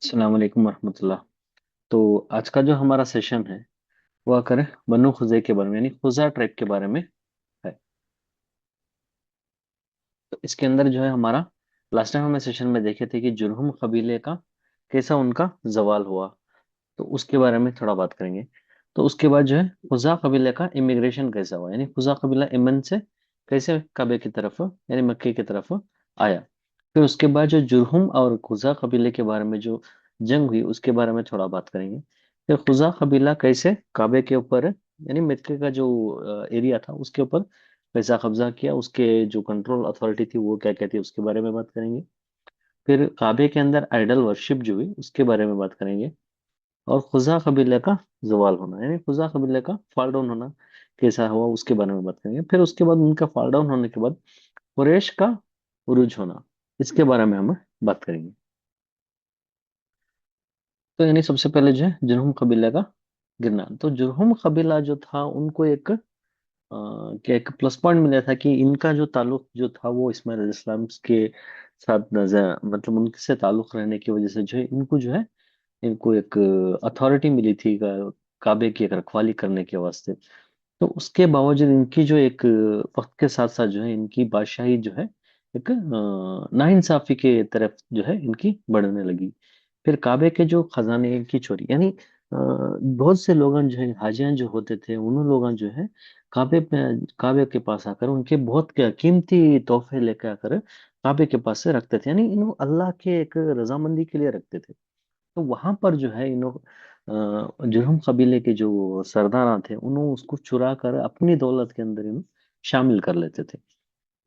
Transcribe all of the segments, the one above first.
अस्सलाम वालेकुम वरहमतुल्लाह। तो आज का जो हमारा सेशन है वो आकर बनु खुज़ै के बारे में यानी खुज़ा ट्राइब के बारे में है। तो इसके अंदर जो है हमारा लास्ट टाइम हमें सेशन में देखे थे कि जुरहुम कबीले का कैसा उनका जवाल हुआ। तो उसके बारे में थोड़ा बात करेंगे। तो उसके बाद जो है खुज़ा कबीले का इमिग्रेशन कैसा हुआ यानी खुज़ा कबीला यमन से कैसे काबे की तरफ यानी मक्के की तरफ आया। फिर उसके बाद जो जुरहुम और खुज़ा कबीले के बारे में जो जंग हुई उसके बारे में थोड़ा बात करेंगे। फिर खुज़ा कबीला कैसे काबे के ऊपर यानी मक्के का जो एरिया था उसके ऊपर कैसा कब्जा किया, उसके जो कंट्रोल अथॉरिटी थी वो क्या क्या थी उसके बारे में बात करेंगे। फिर काबे के अंदर आइडल वर्शिप जो हुई उसके बारे में बात करेंगे। और खुजा कबीले का जवाल होना यानी खुजा कबीले का फॉल डाउन होना कैसा हुआ उसके बारे में बात करेंगे। फिर उसके बाद उनका फॉल डाउन होने के बाद कुरैश का उरूज होना इसके बारे में हम बात करेंगे। तो यानी सबसे पहले जो है जुरहुम कबीले का गिरना। तो जुरहुम कबीला जो था उनको एक क्या एक प्लस पॉइंट मिला था कि इनका जो ताल्लुक जो था वो इस्माइल अलैहिस्सलाम के साथ नजर मतलब उनसे ताल्लुक रहने की वजह से जो है इनको जो है इनको एक अथॉरिटी मिली थी काबे की एक रखवाली करने के वास्ते। तो उसके बावजूद इनकी जो एक वक्त के साथ साथ जो है इनकी बादशाही जो है एक नाइंसाफी के तरफ जो है इनकी बढ़ने लगी। फिर काबे के जो खजाने की चोरी यानी बहुत से लोग जो है हाजियां जो होते थे उन लोग जो है काबे के पास आकर उनके बहुत कीमती तोहफे लेकर आकर काबे के पास से रखते थे यानी इन अल्लाह के एक रजामंदी के लिए रखते थे। तो वहां पर जो है जुर्हम कबीले के जो सरदार थे उन्होंने उसको चुरा कर अपनी दौलत के अंदर इन्हें शामिल कर लेते थे।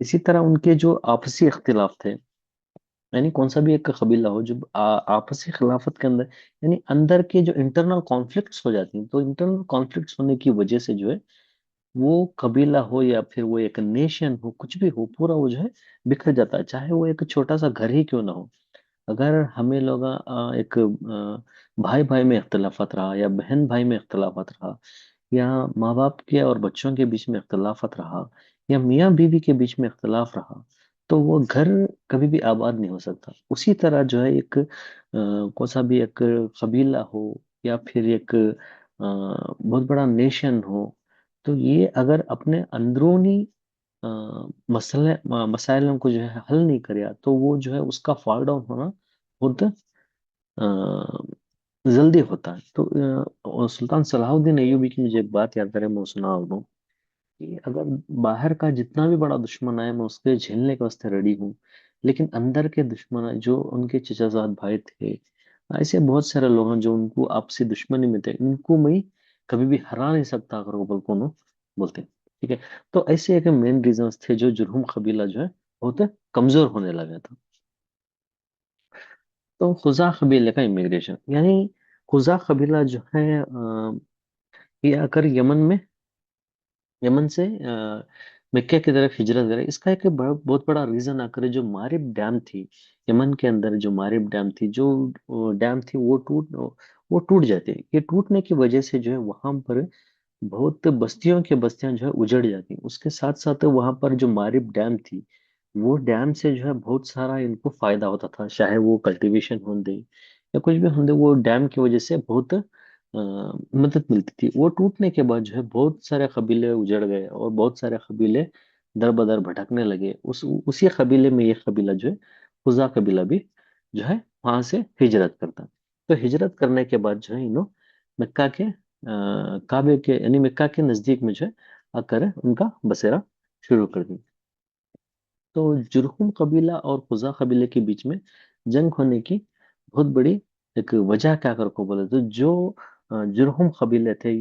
इसी तरह उनके जो आपसी इख्तिलाफ थे यानी कौन सा भी एक कबीला हो जो आपसी खिलाफत के अंदर यानी अंदर के जो इंटरनल कॉन्फ्लिक्ट्स हो जाती हैं तो इंटरनल कॉन्फ्लिक्ट्स होने की वजह से जो है वो कबीला हो या फिर वो एक नेशन हो कुछ भी हो पूरा वो जो है बिखर जाता है, चाहे वो एक छोटा सा घर ही क्यों ना हो। अगर हमें लोग एक भाई भाई में इख्तलाफत रहा या बहन भाई में इख्तलाफत रहा या माँ बाप के और बच्चों के बीच में इख्तलाफत रहा या मियाँ बीवी के बीच में इख्तलाफ रहा तो वो घर कभी भी आबाद नहीं हो सकता। उसी तरह जो है एक कौन सा भी एक कबीला हो या फिर एक बहुत बड़ा नेशन हो तो ये अगर अपने अंदरूनी अ, मसाइलों को जो है हल नहीं करेगा तो वो जो है उसका फॉल डाउन होना बहुत जल्दी होता है। तो और सुल्तान सलाहुद्दीन अय्यूबी की मुझे एक बात याद है मैं सुना दूं कि अगर बाहर का जितना भी बड़ा दुश्मन आए मैं उसके झेलने के वास्ते रेडी हूँ, लेकिन अंदर के दुश्मन जो उनके चचाजाद भाई थे ऐसे बहुत सारे लोग हैं जो उनको आपसी दुश्मनी में थे इनको मैं कभी भी हरा नहीं सकता अगर वो बल को बोलते हैं। ठीक है। तो ऐसे एक मेन रीजंस थे जो जुर्हुम कबीला जो है बहुत कमजोर होने लगा था। तो खुजा कबीले का इमिग्रेशन यानी खुजा कबीला जो है ये आकर यमन से मक्के की तरफ हिजरत करे। इसका एक बहुत बड़ा रीजन आकर जो मारिब डैम थी यमन के अंदर जो मारिब डैम थी जो डैम थी वो टूट जाती है। ये टूटने की वजह से जो है वहां पर बहुत बस्तियों की बस्तियां जो है उजड़ जाती उसके साथ साथ वहां पर जो मारिब डैम थी वो डैम से जो है बहुत सारा इनको फायदा होता था, चाहे वो कल्टीवेशन होंगे या कुछ भी होंगे वो डैम की वजह से बहुत मदद मिलती थी। वो टूटने के बाद जो है बहुत सारे कबीले उजड़ गए और बहुत सारे कबीले दर बदर भटकने लगे। उसी कबीले में ये कबीला जो है खुजा कबीला भी जो है वहां से हिजरत करता। तो हिजरत करने के बाद जो है मक्का के काबे के यानी मक्का के नजदीक में जो है आकर उनका बसेरा शुरू कर दी। तो जुरहुम कबीला और खुजा कबीले के बीच में जंग होने की बहुत बड़ी एक वजह क्या कर को बोले तो जो जुरहुम कबीले थे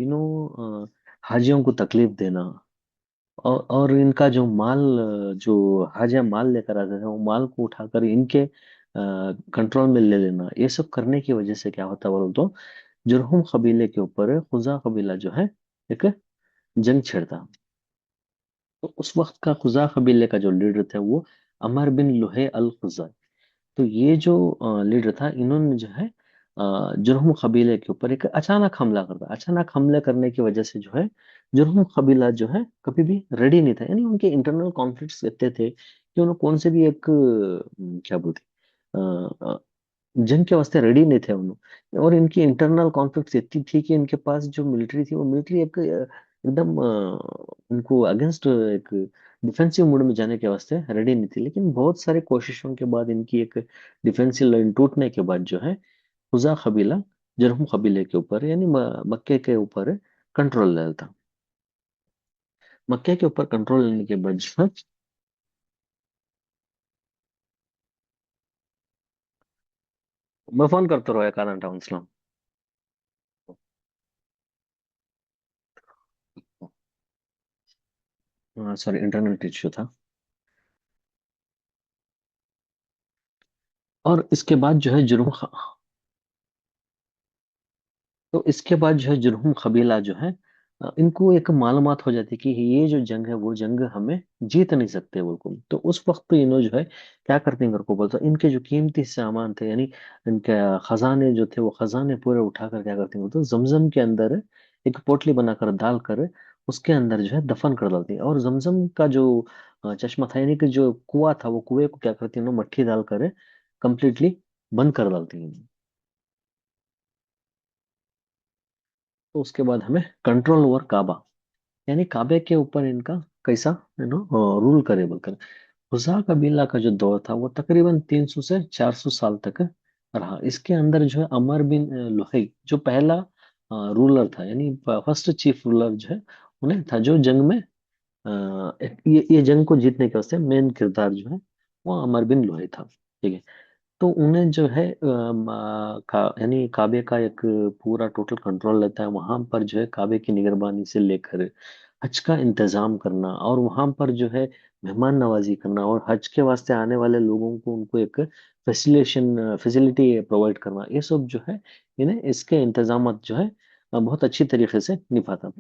हाजियों को तकलीफ देना और इनका जो माल जो हाजिया माल लेकर आते थे वो माल को उठाकर इनके कंट्रोल में ले लेना ये सब करने की वजह से क्या होता बोलो तो जुरहुम कबीले के ऊपर खुजा कबीला जो है एक जंग छेड़ता। तो उस वक्त का खुजा कबीले का जो लीडर था वो अमर बिन लुहे अल खुजा। तो ये जो लीडर था इन्होंने जो है जुर्हुम कबीले के ऊपर एक अचानक हमला कर दिया। अचानक हमले करने की वजह से जो है जुर्हुम कबीला जो है कभी भी रेडी नहीं था यानी उनके इंटरनल कॉन्फ्लिक्ट्स इतने थे कि उन्होंने कौन से भी एक क्या बोलते जंग के वास्ते रेडी नहीं थे उन्होंने, और इनकी इंटरनल कॉन्फ्लिक्ट इतनी थी कि इनके पास जो मिलिट्री थी वो मिलिट्री एक एकदम उनको अगेंस्ट एक डिफेंसिव मोड में जाने के वास्ते रेडी नहीं थी। लेकिन बहुत सारे कोशिशों के बाद इनकी एक डिफेंसिव लाइन टूटने के बाद जो है हुजा कबीला जरहुम कबीले के ऊपर यानी मक्के के ऊपर कंट्रोल ले लेता। मक्के के ऊपर कंट्रोल लेने के बाद जो है, मैं फोन करता रहा कारण था। सॉरी, इंटरनेट इश्यू था। और इसके बाद जो है तो इसके बाद जो है जुर्हुम कबीला जो है इनको एक मालूमात हो जाती है कि ये जो जंग है वो जंग हमें जीत नहीं सकते बिल्कुल। तो उस वक्त इन्हों जो है क्या करते हैं, घर को बोलते हैं इनके जो कीमती सामान थे यानी इनके खजाने जो थे वो खजाने पूरे उठाकर क्या करते हैं बोलते हैं जमजम के अंदर एक पोटली बनाकर डाल कर उसके अंदर जो है दफन कर डालती है। और जमजम का जो चश्मा था यानी कि जो कुआं था वो कुएं को क्या करती है मट्टी डालकर कंप्लीटली बंद कर डालती है। तो उसके बाद हमें कंट्रोल ओवर काबा यानी काबे के ऊपर इनका कैसा रूल करे बोलकर। हुज़ा कबीला का जो दौर था वो तकरीबन 300 से 400 साल तक रहा। इसके अंदर जो है अमर बिन लुहई जो पहला रूलर था यानी फर्स्ट चीफ रूलर जो है उन्हें था, जो जंग में ये जंग को जीतने के वास्ते मेन किरदार जो है वो अमर बिन लुहई था। ठीक है। तो उन्हें जो है यानी काबे का एक पूरा टोटल कंट्रोल रहता है। वहां पर जो है काबे की निगरानी से लेकर हज का इंतजाम करना और वहां पर जो है मेहमान नवाजी करना और हज के वास्ते आने वाले लोगों को उनको एक फैसिलिटी प्रोवाइड करना, ये सब जो है इन्हें इसके इंतजाम जो है बहुत अच्छी तरीके से निभाता।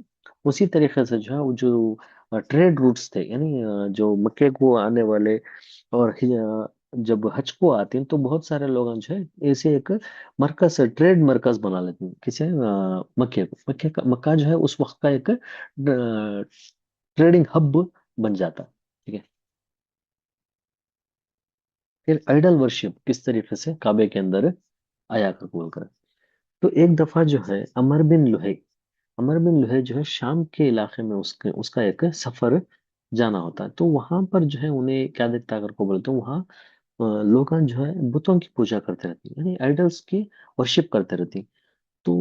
उसी तरीके से जो है वो जो ट्रेड रूट्स थे यानी जो मक्के को आने वाले और जब हज को आते हैं तो बहुत सारे लोग जो है ऐसे एक मरकज ट्रेड मरकज बना लेते हैं किसे मक्के को। मक्के का मक्का जो है उस वक्त का एक ट्रेडिंग हब बन जाता। ठीक है। फिर आइडल वर्शिप किस तरीके से काबे के अंदर आया कर बोल कर। तो एक दफा जो है अमर बिन लुहै जो है शाम के इलाके में उसके उसका एक सफर जाना होता है। तो वहां पर जो है उन्हें क्या दिखता है अगर को बोले तो वहाँ लोग जो है बुतों की पूजा करते रहते हैं यानी आइडल्स की वर्शिप करते रहते हैं। तो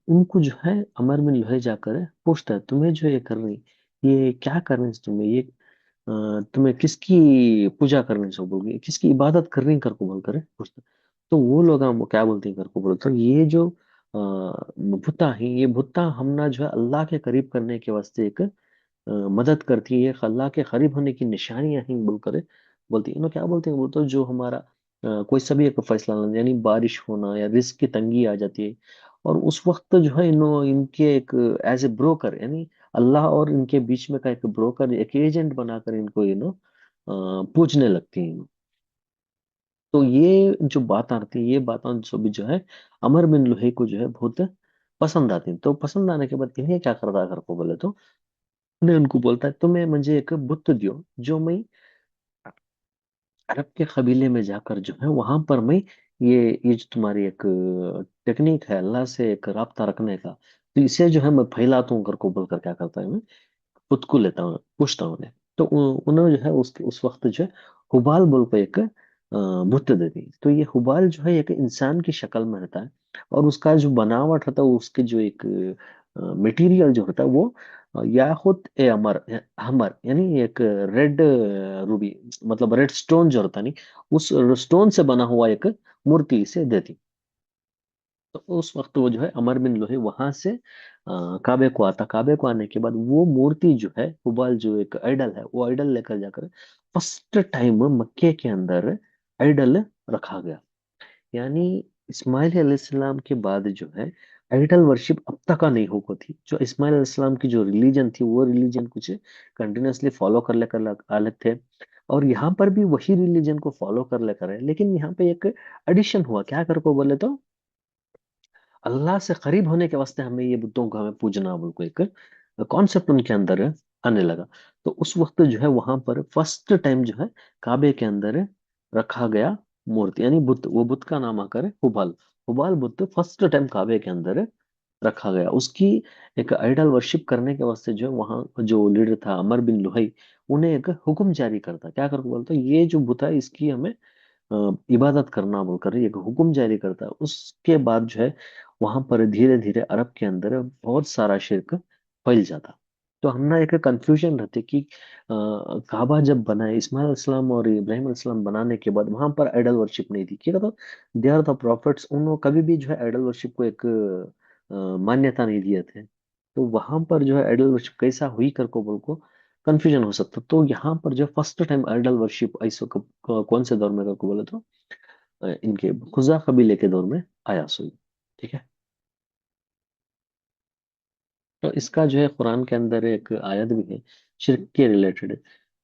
उनको जो है अमर में लोहे जाकर पूछता है तुम्हें जो ये कर रही, ये क्या करने से तुम्हें ये तुम्हें किसकी पूजा करने से बोलोगे, किसकी इबादत करनी कर को बोलकर पूछता है। तो वो लोग वो क्या बोलते हैं कर को बोलते हैं ये जो भुत्ता है ये भुत्ता हमना जो है अल्लाह के करीब करने के वास्ते एक मदद करती है, ये अल्लाह के करीब होने की निशानियां हैं बोलकर बोलती है। इन्हों क्या बोलते हैं बोलते जो हमारा कोई सभी एक फैसला लेना यानी बारिश होना या रिस्क की तंगी आ जाती है और उस वक्त जो है इन्हों इनके एक एज ए ब्रोकर यानी अल्लाह और इनके बीच में का एक ब्रोकर एक एजेंट बनाकर इनको पूजने लगती हैं। तो ये जो बात आती है ये बातें जो भी जो है अमर बिन लुहै को जो है बहुत पसंद आती है। तो पसंद आने के बाद इन्हें क्या करता है घर को बोले तो ने उनको बोलता है तुम्हें मुझे एक बुत दियो जो मैं अरब के कबीले में जाकर जो है वहां पर मैं ये जो तुम्हारी एक टेक्निक है अल्लाह से एक राब्ता रखने का तो इसे जो है मैं फैलाता हूँ करको बोलकर क्या करता है मैं खुद को लेता हूँ पूछता हूँ उन्हें। तो उन्होंने जो है उसके उस वक्त जो है हुबाल बोल को एक बुत दे दी। तो ये हुबाल जो है एक इंसान की शक्ल में रहता है और उसका जो बनावट होता है उसके जो एक मटेरियल जो होता है वो याकुत ए अमर हमर यानी एक रेड रूबी मतलब रेड स्टोन जो होता नहीं उस स्टोन से बना हुआ एक मूर्ति से देती। तो उस वक्त वो जो है अमर बिन लोहे वहां से काबे को आता। काबे को आने के बाद वो मूर्ति जो है हुबल जो एक आइडल है वो आइडल लेकर जाकर फर्स्ट टाइम मक्के के अंदर आइडल रखा गया। यानी इस्माइल अलैहिस्सलाम के बाद जो है आइडल वर्शिप अब तक का नहीं हो थी। जो इस्माइल अलैहिस्सलाम की जो रिलीजन थी वो रिलीजन कुछ कंटिन्यूअसली फॉलो कर लेकर अलग थे और यहाँ पर भी वही रिलीजन को फॉलो कर लेकर है। लेकिन यहाँ पे एक एडिशन हुआ क्या कर को बोले तो अल्लाह से करीब होने के वास्ते हमें ये बुतों को हमें पूजना बोल एक कॉन्सेप्ट उनके अंदर आने लगा। तो उस वक्त जो है वहां पर फर्स्ट टाइम जो है काबे के अंदर रखा गया मूर्ति यानी बुत, वो बुत का नाम आकर है हुबाल। हुबाल बुत फर्स्ट टाइम काबे के अंदर रखा गया। उसकी एक आइडल वर्शिप करने के वास्ते जो वहाँ जो लीडर था अमर बिन लुहई, उन्हें एक हुक्म जारी करता, क्या करके बोलता, ये जो बुत है इसकी हमें इबादत करना बोलकर एक हुक्म जारी करता है। उसके बाद जो है वहां पर धीरे धीरे अरब के अंदर बहुत सारा शिरक फैल जाता। तो हम ना एक कंफ्यूजन रहते कि काबा जब बना है इस्माइल इस्लाम और इब्राहिम इस्लाम बनाने के बाद वहां पर आइडल वर्शिप नहीं थी, क्या था, दे आर द प्रॉफिट्स, उन्होंने कभी भी जो है आइडल वर्शिप को एक मान्यता नहीं दिए थे। तो वहां पर जो है आइडल वर्शिप कैसा हुई कर को बोल को कंफ्यूजन हो सकता। तो यहाँ पर जो फर्स्ट टाइम आइडल वर्शिप ऐसो कौन से दौर में कर को बोले तो इनके खुजा कबीले के दौर में आया सुई। ठीक है। तो इसका जो है कुरान के अंदर एक आयत भी है शिर्क के रिलेटेड।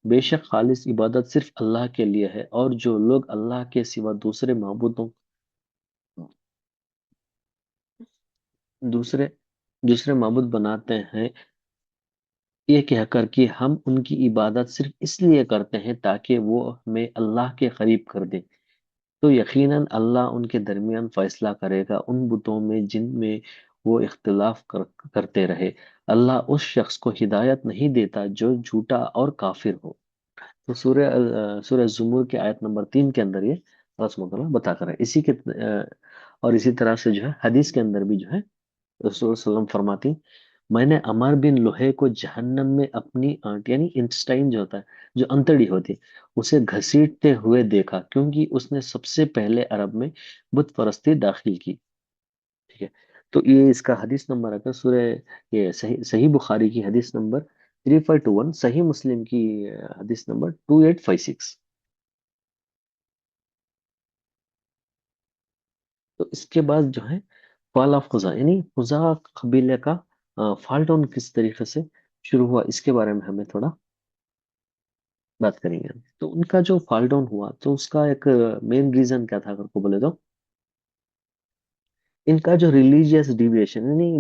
बेशक खालिस इबादत सिर्फ अल्लाह के लिए है, और जो लोग अल्लाह के सिवा दूसरे दूसरे माबूद बनाते हैं, ये कहकर कि हम उनकी इबादत सिर्फ इसलिए करते हैं ताकि वो हमें अल्लाह के करीब कर दे, तो यकीनन अल्लाह उनके दरमियान फैसला करेगा उन बुतों में जिनमें वो करते रहे। अल्लाह उस शख्स को हिदायत नहीं देता जो झूठा और काफिर हो। तो सूरह जुमर के आयत नंबर 3 के अंदर ये अल्लाह सुब्हानहू व तआला बता कर है। और इसी तरह से जो है हदीस के अंदर भी जो है रसूल सल्लम फरमाती, मैंने अमर बिन लोहे को जहन्नम में अपनी आंट यानी इंटेस्टाइन जो होता है, जो अंतड़ी होती है, उसे घसीटते हुए देखा, क्योंकि उसने सबसे पहले अरब में बुत परस्ती दाखिल की। ठीक है। तो ये इसका हदीस नंबर आता है सूरह ये सही सही बुखारी की हदीस नंबर 3521, सही मुस्लिम की हदीस नंबर 2856। तो इसके बाद जो है फॉल ऑफ खुजा यानी खुजा कबीले का फॉल डाउन किस तरीके से शुरू हुआ, इसके बारे में हमें थोड़ा बात करेंगे। तो उनका जो फॉल डाउन हुआ तो उसका एक मेन रीजन क्या था अगर को बोले तो, इनका जो रिलीजियस डिविएशन यानी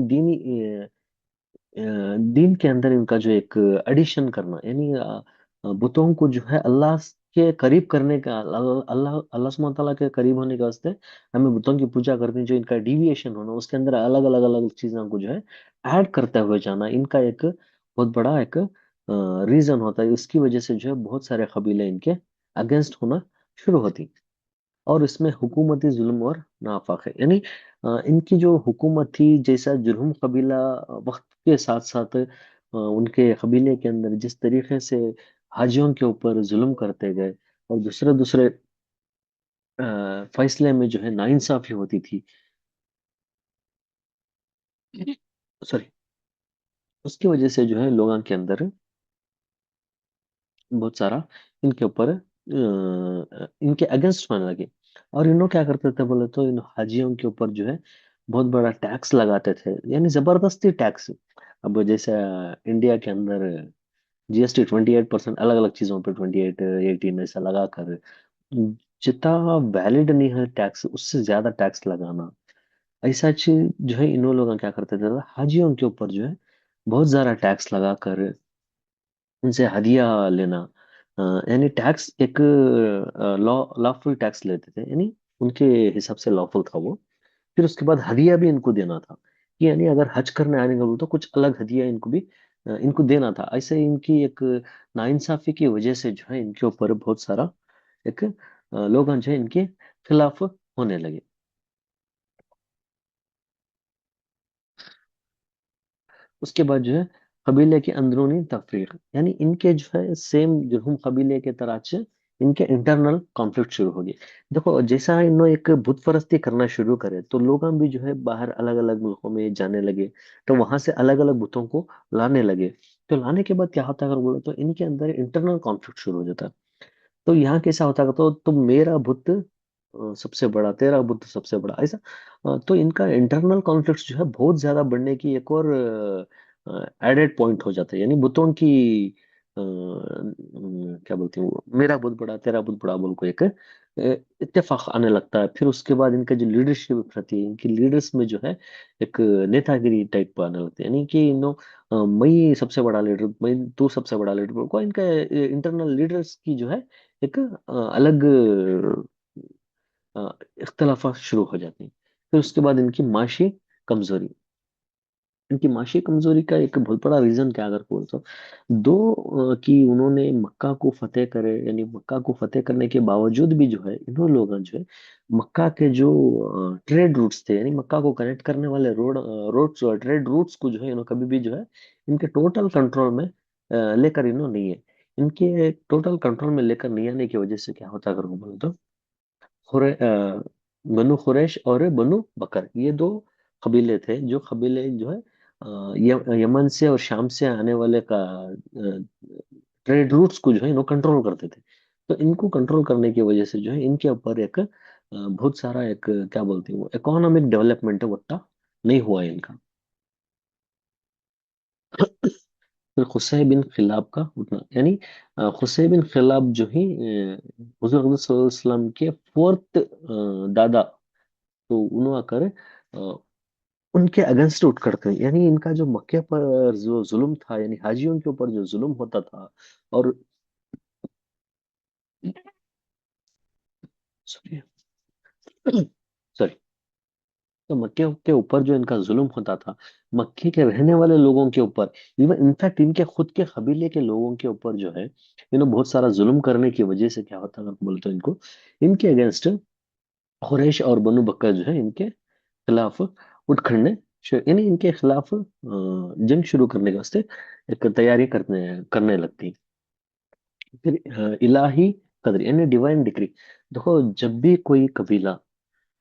दीन के अंदर इनका जो एक एडिशन करना, यानी बुतों को जो है अल्लाह के करीब करने का, अल्लाह अल्लाह सुब्हानहू व तआला के करीब होने के वास्ते हमें बुतों की पूजा करनी, जो इनका डिविएशन होना, उसके अंदर अलग अलग अलग चीजों को जो है ऐड करते हुए जाना, इनका एक बहुत बड़ा एक रीजन होता है। इसकी वजह से जो है बहुत सारे कबीले इनके अगेंस्ट होना शुरू होती। और इसमें हुकूमती जुल्म और नाफाक है, यानी इनकी जो हुकूमत थी, जैसा जुर्हुम कबीला वक्त के साथ साथ उनके कबीले के अंदर जिस तरीके से हाजियों के ऊपर जुल्म करते गए, और दूसरे दूसरे फैसले में जो है नाइंसाफी होती थी, सॉरी, उसकी वजह से जो है लोगों के अंदर बहुत सारा इनके ऊपर इनके अगेंस्ट होने लगे। और इन्हों क्या करते थे बोले तो, इन हाजियों के ऊपर जो है बहुत बड़ा टैक्स लगाते थे, यानी जबरदस्ती टैक्स। अब जैसे इंडिया के अंदर जीएसटी 28%, अलग अलग चीजों पे 28 18 ऐसा लगा कर जितना वैलिड नहीं है टैक्स, उससे ज्यादा टैक्स लगाना, ऐसा चीज जो है इन लोग क्या करते थे, हाजियों के ऊपर जो है बहुत ज्यादा टैक्स लगा कर उनसे हदिया लेना। अ, यानी टैक्स एक लॉफुल टैक्स लेते थे, यानी उनके हिसाब से लॉफुल था वो। फिर उसके बाद हदिया भी इनको देना था, कि यानी अगर हज करने आने का बोले तो कुछ अलग हदिया इनको भी इनको देना था। ऐसे इनकी एक नाइंसाफी की वजह से जो है इनके ऊपर बहुत सारा एक लोग जो है इनके खिलाफ होने लगे। उसके बाद जो है कबीले की अंदरूनी तफरीक, यानी इनके जो है सेम जुर्हुम कबीले के तरह से इनके इंटरनल कॉन्फ्लिक्ट शुरू हो गए। देखो जैसा इन्होंने एक बुत परस्ती करना शुरू करे, तो लोग भी जो है बाहर अलग अलग मुल्कों में जाने लगे, तो वहां से अलग अलग बुतों को लाने लगे। तो लाने के बाद क्या होता है अगर बोलो तो, इनके अंदर इंटरनल कॉन्फ्लिक्ट शुरू हो जाता है। तो यहाँ कैसा होता है तो मेरा बुत सबसे बड़ा, तेरा बुत सबसे बड़ा, ऐसा तो इनका इंटरनल कॉन्फ्लिक्ट जो है बहुत ज्यादा बढ़ने की एक और एडेड पॉइंट हो जाता है, यानी बुतों की क्या बोलते हैं वो, मेरा बुत बड़ा तेरा बुत बड़ा बोल को एक इत्तेफाक आने लगता है। फिर उसके बाद इनका जो लीडरशिप रहती है, इनकी लीडर्स में जो है एक नेतागिरी टाइप आने लगती है, यानी कि मैं सबसे बड़ा लीडर, मैं तू सबसे बड़ा लीडर को, इनका इंटरनल लीडर्स की जो है एक अलग इख्तलाफा शुरू हो जाती हैं। फिर उसके बाद इनकी माशी कमजोरी। इनकी माशी कमजोरी का एक बहुत बड़ा रीजन क्या अगर बोल तो दो कि उन्होंने मक्का को फतेह करे, यानी मक्का को फतेह करने के बावजूद भी जो है इन्होंने लोग जो है मक्का के जो ट्रेड रूट्स थे, यानी मक्का को कनेक्ट करने वाले रोड्स और ट्रेड रूट्स को जो है इन्होंने कभी भी जो है इनके टोटल कंट्रोल में लेकर इन्होंने नहीं है। इनके टोटल कंट्रोल में लेकर नहीं आने की वजह से क्या होता है अगर वो बोले तो बनु खुरैश और बनु बकर, ये दो कबीले थे, जो कबीले जो है यमन से और शाम से आने वाले का ट्रेड रूट्स को जो है इनको कंट्रोल करते थे। तो इनको कंट्रोल करने की वजह से जो है इनके ऊपर एक बहुत सारा एक क्या बोलते हैं वो इकोनॉमिक डेवलपमेंट है वो उतना नहीं हुआ है इनका। फिर खुसै बिन खिलाब का उठना, यानी खुसै बिन खिलाब जो ही हुजूर अकरम सल्लल्लाहु अलैहि वसल्लम के फोर्थ दादा, तो उन्होंने आकर उनके अगेंस्ट उठ करते हैं, यानी इनका जो मक्के पर जो जुल्म था, यानी हाजियों के ऊपर जो जुल्म होता था और सॉरी सॉरी, तो मक्के के ऊपर जो इनका जुल्म होता था, मक्के के रहने वाले लोगों के ऊपर, इवन इनफैक्ट इनके खुद के कबीले के लोगों के ऊपर जो है बहुत सारा जुल्म करने की वजह से क्या होता है अगर बोलते हैं इनको, इनके अगेंस्ट कुरैश और बनु बकर जो है इनके खिलाफ उठ खड़ने यानी इनके खिलाफ जंग शुरू करने के वास्ते एक तैयारी करने करने लगती। फिर इलाही कदर यानी डिवाइन डिक्री। देखो जब भी कोई कबीला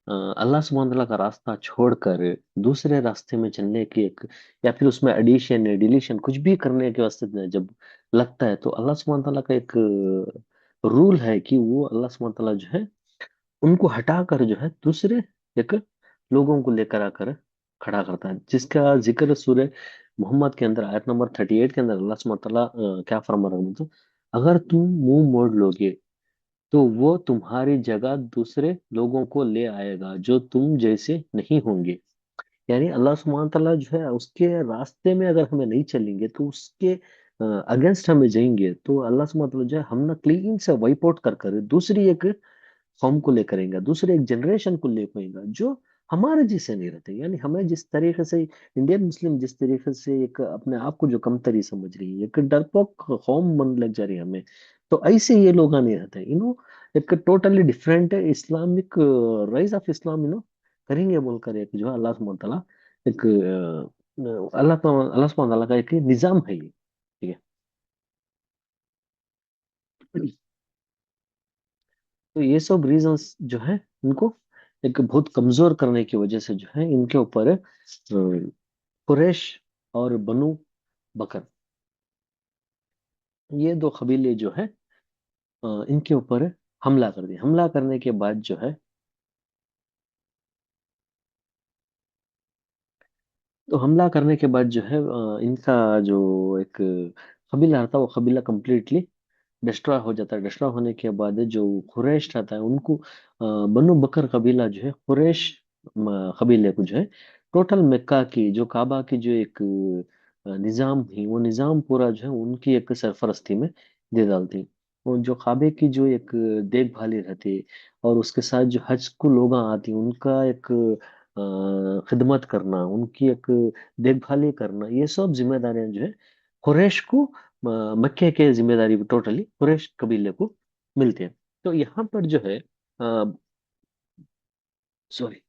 अल्लाह सुब्हान तआला का रास्ता छोड़कर दूसरे रास्ते में चलने की एक, या फिर उसमें एडिशन या डिलीशन कुछ भी करने के वास्ते जब लगता है, तो अल्लाह सुब्हान तआला का एक रूल है कि वो अल्लाह सुब्हान तआला जो है उनको हटाकर जो है दूसरे एक लोगों को लेकर आकर खड़ा करता है, जिसका जिक्र सूरह मोहम्मद के अंदर आयत नंबर 38 के अंदर अल्लाह सुब्हानहू तआला क्या फरमा रहा है तो अगर तुम मुंह मोड़ लोगे तो वो तुम्हारी जगह दूसरे लोगों को ले आएगा जो तुम जैसे नहीं होंगे। यानी अल्लाह सुब्हानहू तआला जो है उसके रास्ते में अगर हमें नहीं चलेंगे तो उसके अगेंस्ट हमें जाएंगे, तो अल्लाह सुब्हानहू तआला जो है हम ना क्लीन से वाइप आउट कर कर दूसरी एक कौम को लेकर आएगा, दूसरे एक जनरेशन को लेकर आएगा जो हमारे जैसे नहीं रहते। यानी हमें जिस तरीके से इंडियन मुस्लिम जिस तरीके से एक अपने आप को जो कमतरी समझ रही है, एक डरपोक कौम मन लग जा रही है हमें, तो ऐसे ये लोग नहीं रहते इनो, एक totally different Islamic rise of Islam करेंगे बोलकर एक जो है अल्लाह सुब्हानहू तआला एक अल्लाह सुब्हानहू तआला का एक निजाम है ये, ठीक है। तो ये सब रीजंस जो है इनको एक बहुत कमजोर करने की वजह से जो है इनके ऊपर कुरैश और बनु बकर, ये दो कबीले जो है इनके ऊपर हमला कर दिया। हमला करने के बाद जो है, तो हमला करने के बाद जो है इनका जो एक कबीला रहता है वो कबीला कंप्लीटली डिस्ट्रॉय हो जाता है। डिस्ट्रॉय होने के बाद जो कुरैश रहता है उनको बनु बकर कबीला जो है कुरैश कबीले को जो है टोटल मक्का की जो काबा की जो एक निजाम है वो निजाम पूरा जो है उनकी एक सरफरस्ती में दे डालती। और जो काबे की जो एक देखभाली रहती है और उसके साथ जो हज को लोग आती हैं उनका एक खिदमत करना, उनकी एक देखभाली करना, ये सब जिम्मेदारियां जो है कुरैश को मक्के के जिम्मेदारी टोटली कुरैश कबीले को मिलती है। तो यहाँ पर जो है सॉरी,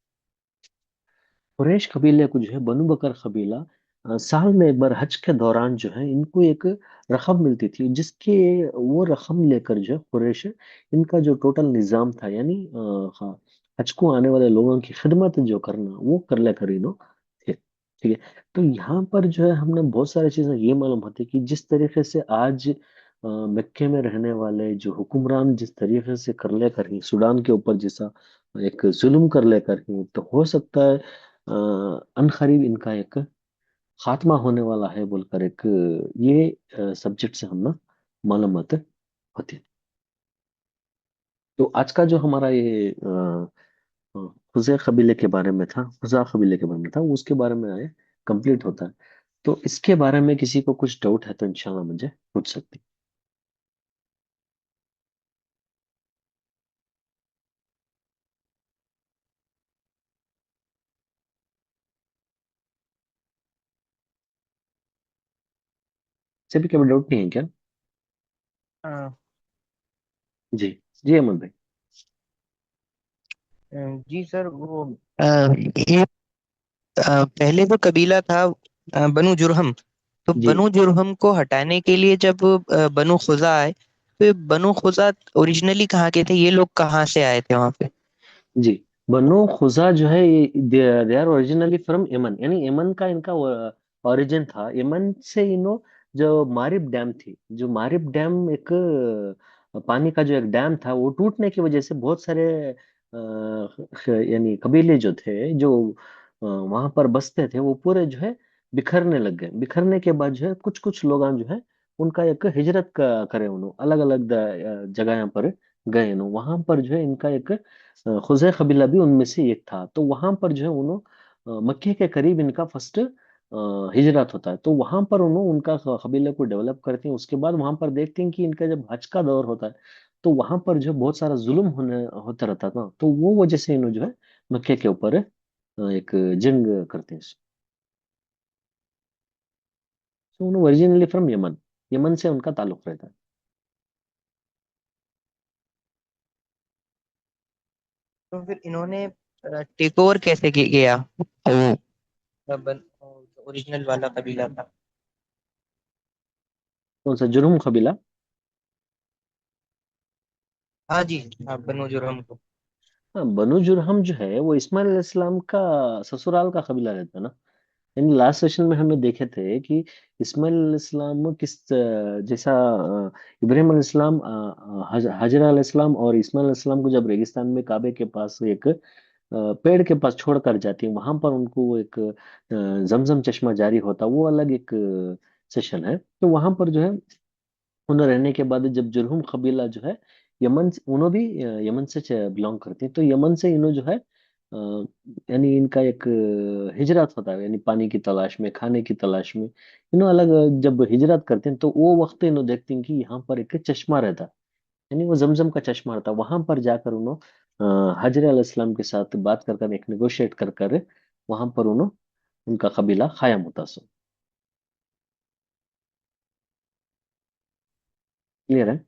कुरैश कबीले को जो है बनु बकर कबीला साल में एक बार हज के दौरान जो है इनको एक रकम मिलती थी, जिसके वो रकम लेकर जो है कुरैश इनका जो टोटल निजाम था, यानी हाँ, हज को आने वाले लोगों की खिदमत जो करना वो कर लेकर इनो थे, ठीक है। तो यहाँ पर जो है हमने बहुत सारी चीजें ये मालूम होती कि जिस तरीके से आज मक्के में रहने वाले जो हुक्मरान जिस तरीके से कर लेकर ही सूडान के ऊपर जैसा एक जुल्म कर लेकर ही, तो हो सकता है अनकरीब इनका एक खात्मा होने वाला है बोलकर एक ये सब्जेक्ट से हम ना मालूमात होती है। तो आज का जो हमारा ये खुज़ा कबीले के बारे में था, खुज़ा कबीले के बारे में था, वो उसके बारे में आए कंप्लीट होता है। तो इसके बारे में किसी को कुछ डाउट है तो इंशाल्लाह मुझे पूछ सकते से भी कोई डाउट नहीं है क्या? हाँ। जी। जी अमन भाई। जी सर, वो ये पहले जो कबीला था बनु जुरहम, तो जी। बनु जुरहम को हटाने के लिए जब बनु खुजा आए, तो ये बनु खुजा ओरिजिनली कहाँ के थे? ये लोग कहाँ से आए थे वहां पे? जी। बनो खुजा जो है, they are originally from Yemen, यानी यमन का इनका ओरिजिन था। यमन से इनो जो मारिब डैम थी, जो मारिब डैम एक पानी का जो एक डैम था, वो टूटने की वजह से बहुत सारे यानी कबीले जो थे, जो वहां पर बसते थे, वो पूरे जो है बिखरने लग गए। बिखरने के बाद जो है कुछ कुछ लोग जो है उनका एक हिजरत करे, उन्होंने अलग अलग जगह पर गए। वहां पर जो है इनका एक खुज़ै कबीला भी उनमें से एक था। तो वहां पर जो है उन्होंने मक्के के करीब इनका फर्स्ट हिजरत होता है। तो वहां पर उन्होंने उनका कबीले को डेवलप करते हैं। उसके बाद वहां पर देखते हैं कि इनका जब हज का दौर होता है, तो वहां पर जो बहुत सारा जुल्म होने होता रहता था। तो वो वजह से इन्होंने जो है मक्के के ऊपर एक जंग करते हैं। तो उन्होंने ओरिजिनली फ्रॉम यमन, यमन से उनका ताल्लुक रहता है। तो फिर इन्होंने टेक ओवर कैसे किया वो ओरिजिनल वाला कबीला था? कौन सा जुर्म कबीला? हाँ जी, हाँ, बनु जुरहम को। हाँ, बनु जुरहम जो है वो इस्माइल अलैहिस्सलाम का ससुराल का कबीला रहता है ना। इन लास्ट सेशन में हमें देखे थे कि इस्माइल अलैहिस्सलाम किस जैसा इब्राहिम अलैहिस्सलाम हाजरा अलैहिस्सलाम और इस्माइल अलैहिस्सलाम को जब रेगिस्तान में काबे के पास एक पेड़ के पास छोड़कर जाती है, वहां पर उनको वो एक जमजम चश्मा जारी होता, वो अलग एक सेशन है। तो वहां पर जो है उन्हें रहने के बाद जब जुरहुम कबीला जो है उन्हों भी यमन से बिलोंग करते हैं। तो यमन से इन्हों जो है यानी इनका एक हिजरत होता है, यानी पानी की तलाश में, खाने की तलाश में। इन्हों अलग जब हिजरत करते हैं तो वो वक्त इन्हों देखते हैं कि यहाँ पर एक चश्मा रहता है, यानी वो जमजम का चश्मा रहता है। वहां पर जाकर उन्हों हजर अलैहिस्सलाम के साथ बात कर कर, एक नेगोशिएट कर कर वहां पर उन्हों उनका कबीला कायम होता। सो क्लियर है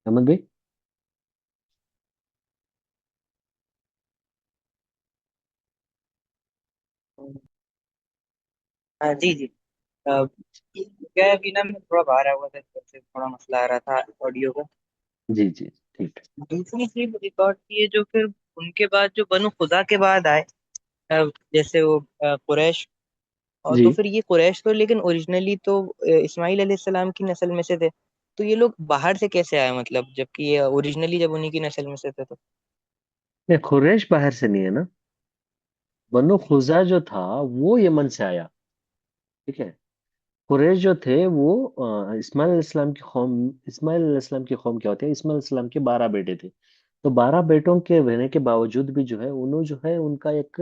अहमद भाई? हाँ जी जी। अ, क्या है कि ना, मैं थोड़ा बाहर आया हुआ था, इससे थोड़ा मसला आ रहा था ऑडियो का। जी जी ठीक दूसरी चीज रिकॉर्ड की है जो फिर उनके बाद जो बनु खुदा के बाद आए, अ, जैसे वो कुरैश। और जी। तो फिर ये कुरैश तो लेकिन ओरिजिनली तो इस्माइल अलैहिस्सलाम की नस्ल में से थे। तो ये लोग बाहर से कैसे आए, मतलब जबकि ये ओरिजिनली जब उन्हीं की नस्ल में से थे तो? नहीं, खुरेश बाहर से नहीं है ना। बनु खुजा जो था वो यमन से आया। ठीक है। कुरैश जो थे वो इस्माइल इस्लाम की कौम, इस्माइल इस्लाम की कौम क्या होती है, इस्माइल इस्लाम के 12 बेटे थे। तो 12 बेटों के रहने के बावजूद भी जो है उन्हों जो है उनका एक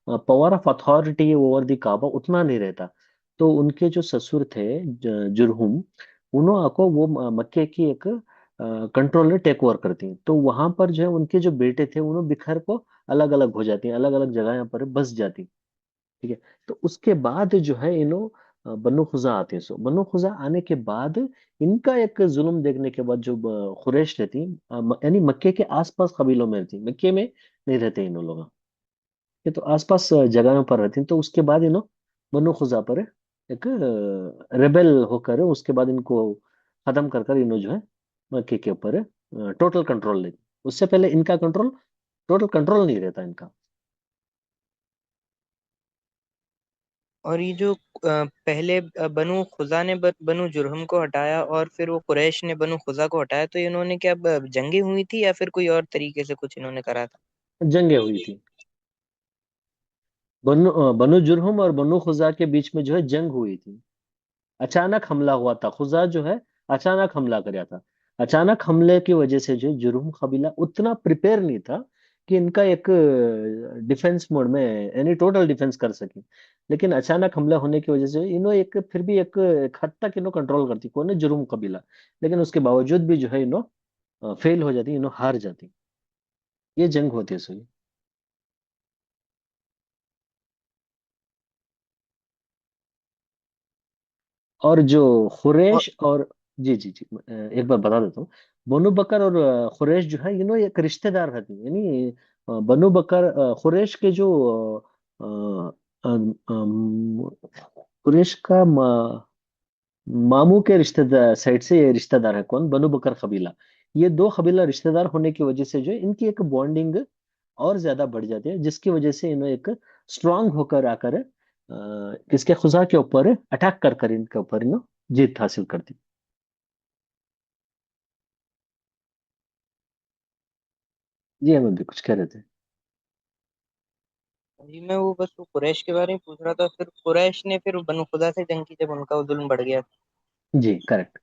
power of authority over the Kaaba उतना नहीं रहता। तो उनके जो ससुर थे जुरहुम, उन्होंने को वो मक्के की एक कंट्रोलर टेक ओवर करती हैं। तो वहां पर जो है उनके जो बेटे थे उन्होंने बिखर को अलग अलग हो जाती हैं, अलग अलग जगह पर बस जाती। ठीक है। तो उसके बाद जो है इन्हों बन्नु खुजा आते हैं। सो बन्नु खुजा आने के बाद इनका एक जुल्म देखने के बाद जो खुरैश रहती यानी मक्के के आसपास कबीलों में रहती, मक्के में नहीं रहते इन लोग। ये तो आसपास जगहों पर रहती हैं। तो उसके बाद इन्हों बन्नु खुजा पर एक रेबेल होकर उसके बाद इनको खत्म कर कर इन्हों जो है मक्के के ऊपर टोटल कंट्रोल लेती। उससे पहले इनका कंट्रोल, टोटल कंट्रोल नहीं रहता इनका। और ये जो पहले बनु खुजा ने बनु जुरहम को हटाया और फिर वो कुरैश ने बनु खुजा को हटाया, तो इन्होंने क्या जंगे हुई थी या फिर कोई और तरीके से कुछ इन्होंने करा था? जंगे हुई थी। बनु जुरहुम और बनु खुजा के बीच में जो है जंग हुई थी। अचानक हमला हुआ था, खुजा जो है अचानक हमला कराया था। अचानक हमले की वजह से जो जुर्हुम कबीला उतना प्रिपेयर नहीं था कि इनका एक डिफेंस मोड में यानी टोटल डिफेंस कर सके। लेकिन अचानक हमला होने की वजह से इन्हों एक फिर भी एक हद तक इन्हों कंट्रोल करती, कौन है, जुर्हुम कबीला। लेकिन उसके बावजूद भी जो है इन्हों फेल हो जाती, इन्हों हार जाती। ये जंग होती है सही। और जो और खुरैश और, जी जी जी, एक बार बता देता हूँ। बनु बकर और खुरैश जो है, एक रिश्तेदार रहते हैं, यानी बनु बकर खुरैश के जो खुरैश का मामू के रिश्तेदार साइड से ये रिश्तेदार है कौन, बनु बकर कबीला। ये दो कबीला रिश्तेदार होने की वजह से जो है इनकी एक बॉन्डिंग और ज्यादा बढ़ जाती है, जिसकी वजह से इन्हें एक स्ट्रांग होकर आकर इसके खुजा के ऊपर अटैक कर कर इनके ऊपर जीत हासिल करती। जी हमें भी कुछ कह रहे थे। जी, मैं वो बस वो कुरैश के बारे में पूछ रहा था। फिर कुरैश ने फिर बनु खुदा से जंग की जब उनका वो जुल्म बढ़ गया। जी करेक्ट।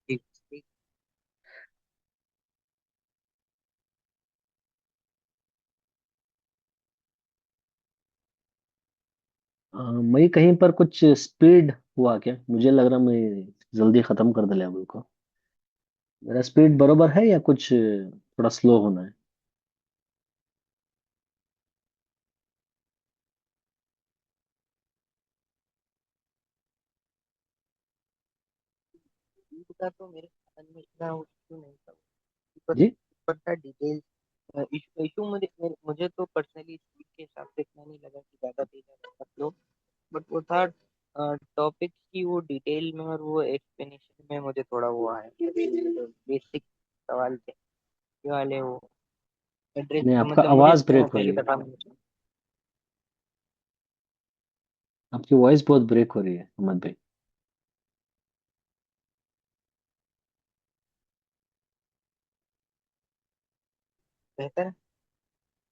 ठीक ठीक। मैं कहीं पर कुछ स्पीड हुआ क्या, मुझे लग रहा मैं जल्दी खत्म कर दे लेवल को। मेरा स्पीड बरोबर है या कुछ थोड़ा स्लो होना है? ईद का तो मेरे ख्याल में इतना इशू नहीं था। ऊपर जी ऊपर था डिटेल। इशू इशू मुझे तो पर्सनली स्पीड के हिसाब से इतना नहीं लगा कि ज्यादा तेज है फ्लो। बट वो था टॉपिक की वो डिटेल में और वो एक्सप्लेनेशन में मुझे थोड़ा वो है। बेसिक सवाल थे ये वाले वो एड्रेस नहीं, आपका मतलब मुझे आवाज ब्रेक हो सही रही है। बता नहीं। आपकी वॉइस बहुत ब्रेक हो रही है अहमद भाई। बेहतर है।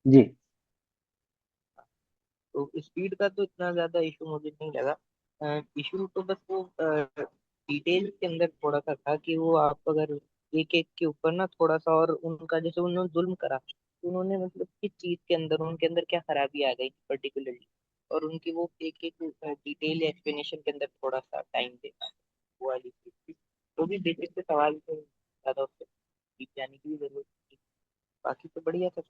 जी तो स्पीड का तो इतना ज्यादा इशू मुझे नहीं लगा। इशू तो बस वो डिटेल्स के अंदर थोड़ा सा था कि वो आप अगर एक एक के ऊपर ना थोड़ा सा और उनका जैसे उन्होंने जुल्म करा तो उन्होंने मतलब किस चीज के अंदर उनके अंदर क्या खराबी आ गई पर्टिकुलरली। और उनकी वो एक एक डिटेल एक्सप्लेनेशन के अंदर थोड़ा सा टाइम देता वो वाली चीज थी। वो भी बेसिक से सवाल थे ज्यादा उससे डीप जाने की भी जरूरत थी। बाकी तो बढ़िया था।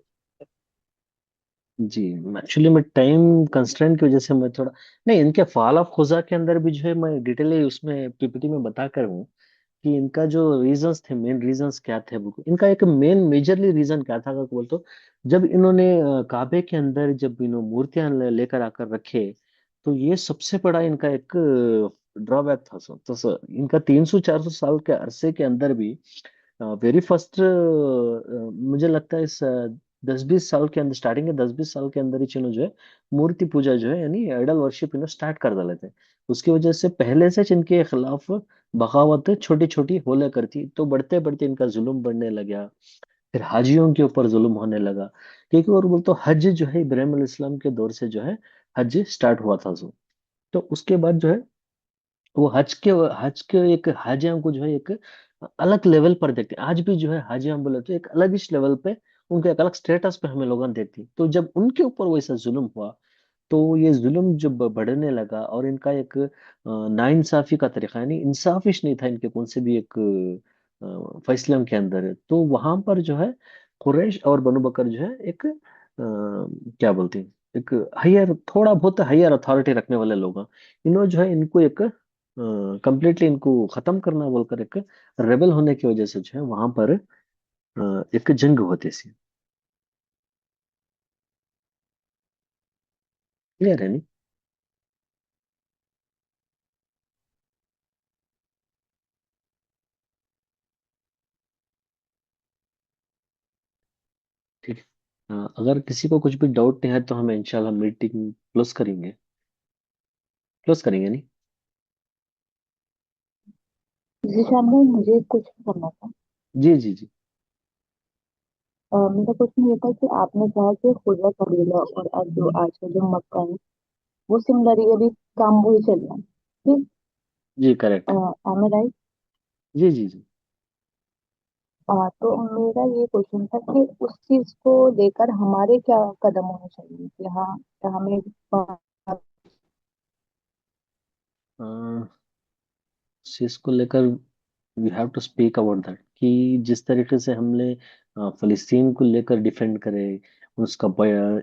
जी, एक्चुअली मैं टाइम कंस्ट्रेंट की वजह से मैं थोड़ा, नहीं, इनके फाल ऑफ खुजा के अंदर भी जो है मैं डिटेल उसमें पीपीटी में बता कर हूँ कि इनका जो रीजंस थे, मेन रीजंस क्या थे बिल्कुल। इनका एक मेन मेजरली रीजन क्या था अगर बोल तो, जब इन्होंने काबे के अंदर जब मूर्तियां लेकर आकर रखे, तो ये सबसे बड़ा इनका एक ड्रॉबैक था। इनका 300-400 साल के अरसे के अंदर भी वेरी फर्स्ट, मुझे लगता है इस 10-20 साल के अंदर, स्टार्टिंग के 10-20 साल के अंदर ही चलो जो है मूर्ति पूजा जो है, यानी आइडल वर्शिप स्टार्ट कर डाले थे। उसकी वजह से पहले से इनके खिलाफ बगावत छोटी छोटी होले करती, तो बढ़ते बढ़ते इनका जुल्म बढ़ने लगा। फिर हाजियों के ऊपर जुल्म होने लगा, क्योंकि और बोलते हज जो है इब्राहिम अलैहिस्सलाम के दौर से जो है हज स्टार्ट हुआ था। तो उसके बाद जो है वो हज के एक हाजियों को जो है एक अलग लेवल पर देखते हैं। आज भी जो है हाजियां बोले तो एक अलग इस लेवल पे, उनके एक अलग स्टेटस पे हमें लोग देखती। तो जब उनके ऊपर वैसा जुल्म हुआ, तो ये जुल्म जब बढ़ने लगा और इनका एक नाइंसाफी का तरीका, यानी इंसाफिश नहीं था इनके कौन से भी एक फैसलों के अंदर, तो वहां पर जो है कुरैश और बनु बकर जो है एक क्या बोलते हैं, एक हायर, थोड़ा बहुत हायर अथॉरिटी रखने वाले लोग हैं। इन्होंने जो है इनको एक कंप्लीटली इनको खत्म करना बोलकर एक रेबल होने की वजह से जो है वहां पर एक जंग होती सी। क्लियर है नहीं? ठीक है। अगर किसी को कुछ भी डाउट नहीं है तो हम इंशाल्लाह मीटिंग क्लोज करेंगे नहीं? जी शामिल, मुझे कुछ करना था। जी जी जी मेरा क्वेश्चन ये था कि आपने कहा कि खुदा कबीला और अब जो आज का जो मक्का है वो सिमिलर अभी काम वही चल रहा है, ठीक। जी करेक्ट। am I right? जी जी जी तो मेरा ये क्वेश्चन था कि उस चीज को लेकर हमारे क्या कदम होने चाहिए कि हाँ हमें इस चीज को लेकर we have to speak about that, कि जिस तरीके से हमने फलस्तीन को लेकर डिफेंड करे, उसका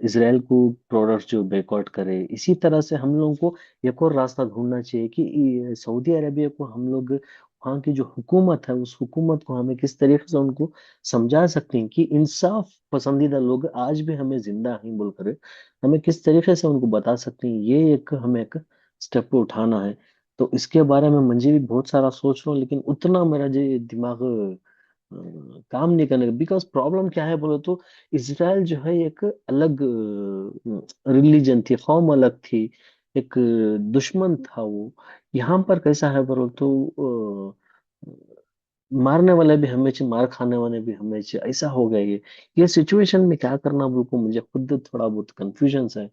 इसराइल को प्रोडक्ट जो बेकॉट करे। इसी तरह से हम लोगों को एक और रास्ता ढूंढना चाहिए कि सऊदी अरेबिया को हम लोग, वहाँ की जो हुकूमत है उस हुकूमत को हमें किस तरीके से उनको समझा सकते हैं कि इंसाफ पसंदीदा लोग आज भी हमें जिंदा हैं बोलकर हमें किस तरीके से उनको बता सकते हैं। ये एक हमें एक स्टेप उठाना है। तो इसके बारे में मुझे भी बहुत सारा सोच रहा हूँ, लेकिन उतना मेरा जो दिमाग काम नहीं करने, बिकॉज प्रॉब्लम क्या है बोलो तो इसराइल जो है एक अलग रिलीजन थी, कौम अलग थी, एक दुश्मन था वो। यहाँ पर कैसा है बोलो तो मारने वाले भी हमें चाहिए, मार खाने वाले भी हमें चाहिए, ऐसा हो गया ये सिचुएशन में क्या करना बोलो को मुझे खुद थोड़ा बहुत कंफ्यूजन है।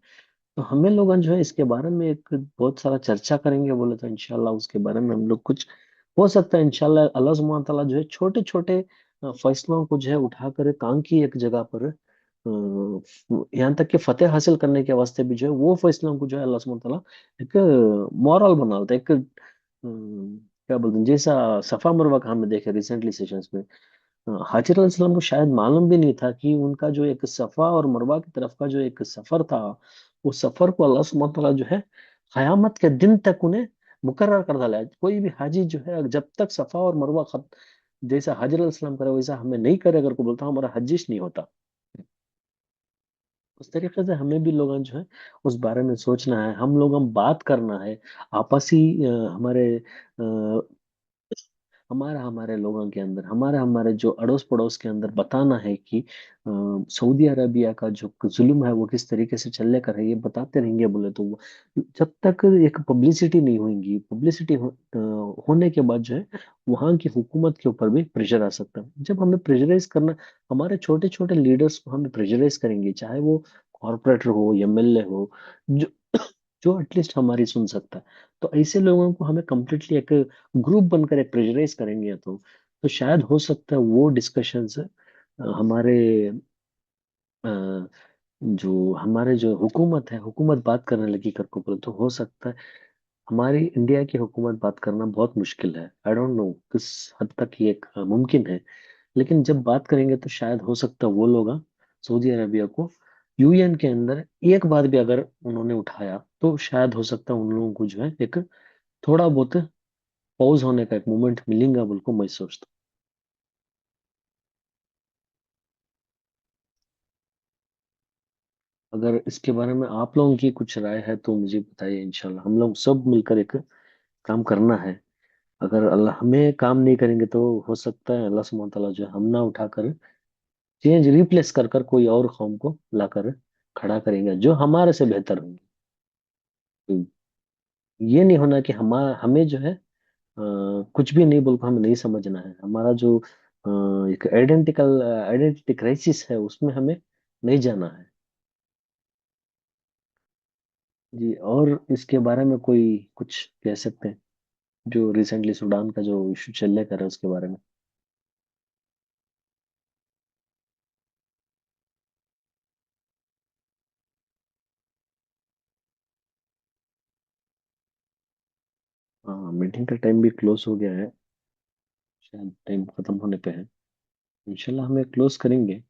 तो हमें लोग जो है इसके बारे में एक बहुत सारा चर्चा करेंगे बोले तो इंशाल्लाह उसके बारे में हम लोग कुछ हो सकता है इंशाल्लाह अल्लाह सुब्हान ताला जो है छोटे छोटे फैसलों को जो है उठाकर काम की एक जगह पर यहाँ तक कि फतेह हासिल करने के वास्ते भी जो है वो फैसलों को जो है अल्लाह सुब्हान ताला एक मॉरल बना देता है, एक क्या बोलते हैं, जैसा सफा मरवा का हमने देखे रिसेंटली सेशंस में। हाजिर अलैहिस्सलाम को शायद मालूम भी नहीं था कि उनका जो एक सफा और मरवा की तरफ का जो एक सफर था, उस सफर को अल्लाह सुब्हानहू तआला जो है कयामत के दिन तक उन्हें मुकर्रर कर डाला है। कोई भी हाजी जो है जब तक सफा और मरवा खत जैसा हाजिर अलैहिस्सलाम करे वैसा हमें नहीं करे, अगर को बोलता हमारा हज्जिश नहीं होता। उस तरीके से हमें भी लोगों जो है उस बारे में सोचना है, हम बात करना है आपसी हमारे हमारा हमारे लोगों के अंदर, हमारे हमारे जो अड़ोस पड़ोस के अंदर बताना है कि सऊदी अरबिया का जो जुल्म है वो किस तरीके से चलने का है, ये बताते रहेंगे बोले तो वो जब तक एक पब्लिसिटी नहीं होगी, होने के बाद जो है वहाँ की हुकूमत के ऊपर भी प्रेशर आ सकता है। जब हमें प्रेशराइज करना, हमारे छोटे छोटे लीडर्स को हमें प्रेशराइज करेंगे, चाहे वो कॉरपोरेटर हो, एमएलए हो, जो जो एटलीस्ट हमारी सुन सकता है, तो ऐसे लोगों को हमें कम्प्लीटली एक ग्रुप बनकर एक प्रेशराइज करेंगे तो शायद हो सकता है वो डिस्कशंस हमारे हमारे जो हुकूमत है, हुकूमत बात करने लगी करको बोले तो हो सकता है हमारी इंडिया की हुकूमत बात करना बहुत मुश्किल है। आई डोंट नो किस हद तक ये मुमकिन है, लेकिन जब बात करेंगे तो शायद हो सकता है वो लोग सऊदी अरबिया को यूएन के अंदर एक बात भी अगर उन्होंने उठाया तो शायद हो सकता है उन लोगों को जो है एक थोड़ा बहुत पॉज होने का एक मोमेंट मिलेगा बोल को मैं सोचता हूँ। अगर इसके बारे में आप लोगों की कुछ राय है तो मुझे बताइए, इंशाल्लाह हम लोग सब मिलकर एक काम करना है। अगर अल्लाह हमें काम नहीं करेंगे तो हो सकता है अल्लाह सुब्हानहू तआला जो है हम ना उठाकर चेंज रिप्लेस कर कर कोई और कौम को लाकर खड़ा करेंगे जो हमारे से बेहतर होंगे। तो ये नहीं होना कि हमें जो है कुछ भी नहीं बोल को हमें नहीं समझना है, हमारा जो एक आइडेंटिटी क्राइसिस है उसमें हमें नहीं जाना है। जी, और इसके बारे में कोई कुछ कह सकते हैं जो रिसेंटली सूडान का जो इशू चल कर है उसके बारे में। हाँ, मीटिंग का टाइम भी क्लोज हो गया है, शायद टाइम खत्म होने पे है। इंशाल्लाह हमें क्लोज करेंगे।